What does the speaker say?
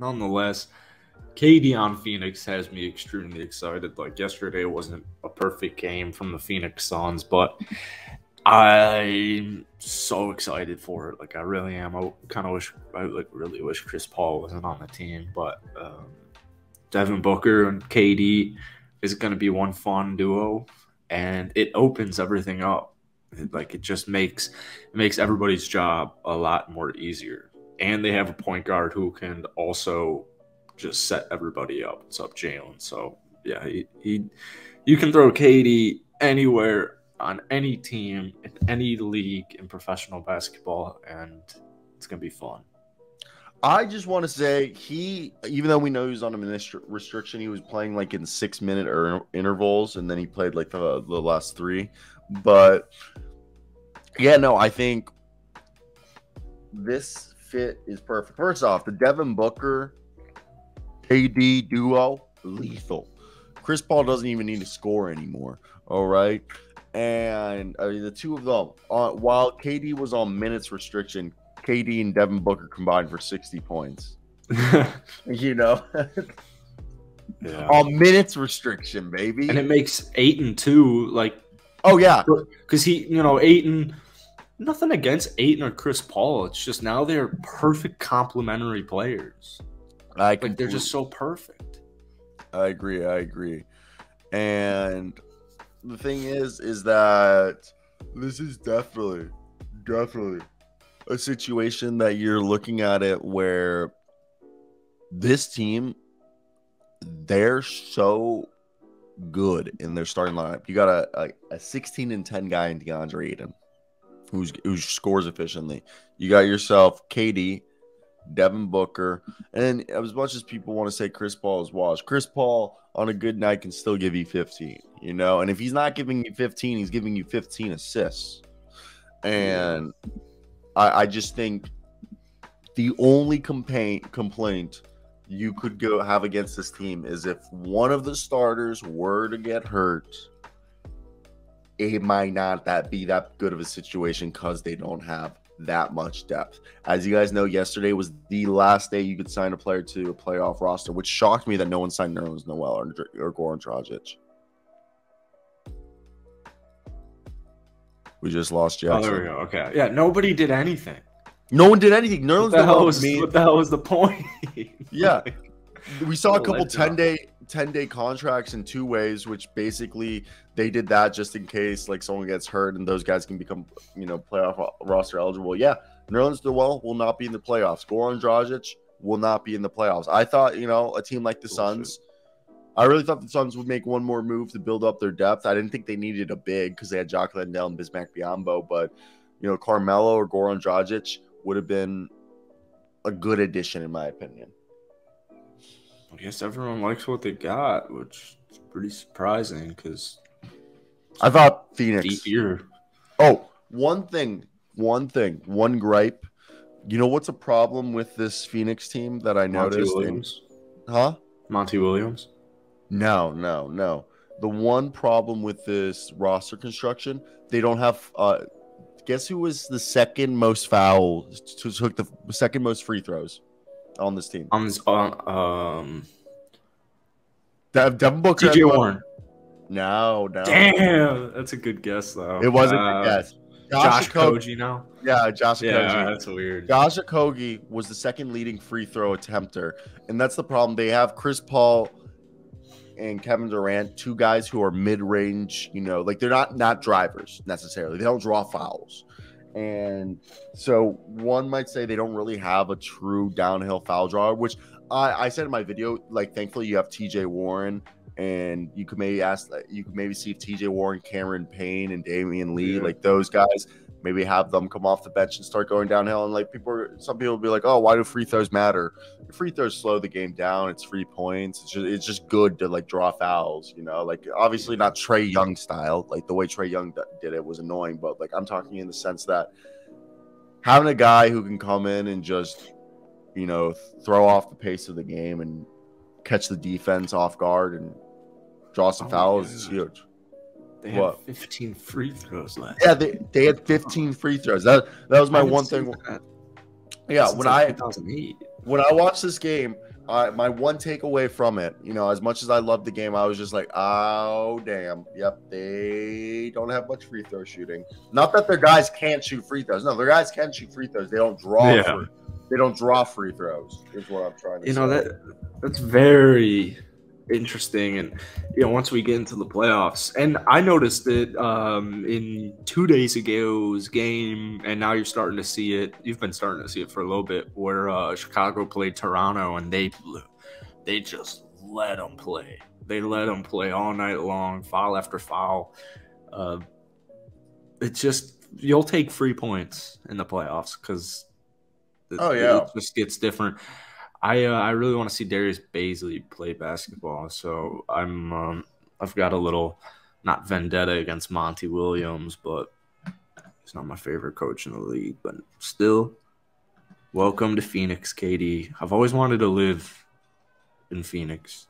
nonetheless, KD on Phoenix has me extremely excited. Like yesterday wasn't a perfect game from the Phoenix Suns, but I'm so excited for it. Like I really am. I really wish Chris Paul wasn't on the team, but Devin Booker and KD is going to be one fun duo, and it opens everything up. It just makes everybody's job a lot more easier. And they have a point guard who can also just set everybody up. What's up, Jalen? So yeah, you can throw KD anywhere on any team in any league in professional basketball, and it's gonna be fun. I just want to say even though we know he was on a restriction, he was playing like in 6-minute intervals, and then he played like the last 3. But yeah, no, I think this fit is perfect. First off, the Devin Booker KD duo, lethal. Chris Paul doesn't even need to score anymore. All right. And I mean, the two of them, while KD was on minutes restriction, KD and Devin Booker combined for 60 points. You know, yeah. On minutes restriction, baby. And it makes Ayton like, oh yeah, because Ayton. Nothing against Ayton or Chris Paul. It's just now they're perfect complementary players. They're just so perfect. I agree. And the thing is that this is definitely a situation that you're looking at it where this team, they're so good in their starting lineup. You got a 16-10 guy in DeAndre Ayton who scores efficiently. You got yourself KD, Devin Booker, and as much as people want to say Chris Paul is washed, Chris Paul on a good night can still give you 15, and if he's not giving you 15, he's giving you 15 assists. And I just think the only complaint you could have against this team is if one of the starters were to get hurt, it might not be that good of a situation because they don't have that much depth. As you guys know, yesterday was the last day you could sign a player to a playoff roster, which shocked me that no one signed Nerlens Noel or Goran Dragic. We just lost Jackson. Oh, there we go. Okay. Yeah, nobody did anything. No one did anything. Nerlens Noel what the hell was the point? Yeah. We saw a couple 10-day contracts in 2 ways, which basically they did that just in case like someone gets hurt and those guys can become, playoff roster eligible. Yeah, Nerlens Noel will not be in the playoffs. Goran Dragic will not be in the playoffs. I thought, a team like the Suns, I really thought the Suns would make one more move to build up their depth. I didn't think they needed a big because they had Jock Landale and Bismack Biyombo, but Carmelo or Goran Dragic would have been a good addition in my opinion. I guess everyone likes what they got, which is pretty surprising because I thought Phoenix. Deep year. Oh, one gripe. You know what's a problem with this Phoenix team that I noticed? Monty Williams? No. The one problem with this roster construction, they don't have. Guess who was the second most fouls? Took the second most free throws on this team. Devin Booker. TJ Warren. No. Damn, that's a good guess though. It wasn't a good guess. Josh Okogie now. Yeah, Josh Okogie. Yeah, that's weird. Josh Okogie was the second leading free throw attempter, and that's the problem. They have Chris Paul and Kevin Durant, 2 guys who are mid-range. They're not drivers necessarily. They don't draw fouls. And so one might say they don't really have a true downhill foul drawer, which I said in my video, thankfully you have TJ Warren, and you could maybe see if TJ Warren, Cameron Payne, and Damian Lee, those guys, maybe have them come off the bench and start going downhill. And some people will be like, oh, why do free throws matter? Free throws slow the game down. It's 3 points. It's just good to draw fouls, obviously not Trae Young style. The way Trae Young did it was annoying, but I'm talking in the sense that having a guy who can come in and just, throw off the pace of the game and catch the defense off guard and draw some fouls is huge. They had 15 free throws last. Yeah, they had 15 free throws. That was my one thing. Yeah, when I watched this game, my one takeaway from it, as much as I loved the game, I was just like, oh damn, yep, they don't have much free throw shooting. Not that their guys can't shoot free throws. No, their guys can shoot free throws. They don't draw free throws. Is what I'm trying to say. That's very interesting. And once we get into the playoffs, and I noticed it in 2 days ago's game, and now you're starting to see it. You've been starting to see it for a little bit, where Chicago played Toronto, and they just let them play. They let them play all night long, foul after foul. It's just, you'll take 3 points in the playoffs because it just gets different. I really want to see Darius Baisley play basketball, so I've got a little, not vendetta against Monty Williams, but he's not my favorite coach in the league. But still, welcome to Phoenix, KD. I've always wanted to live in Phoenix.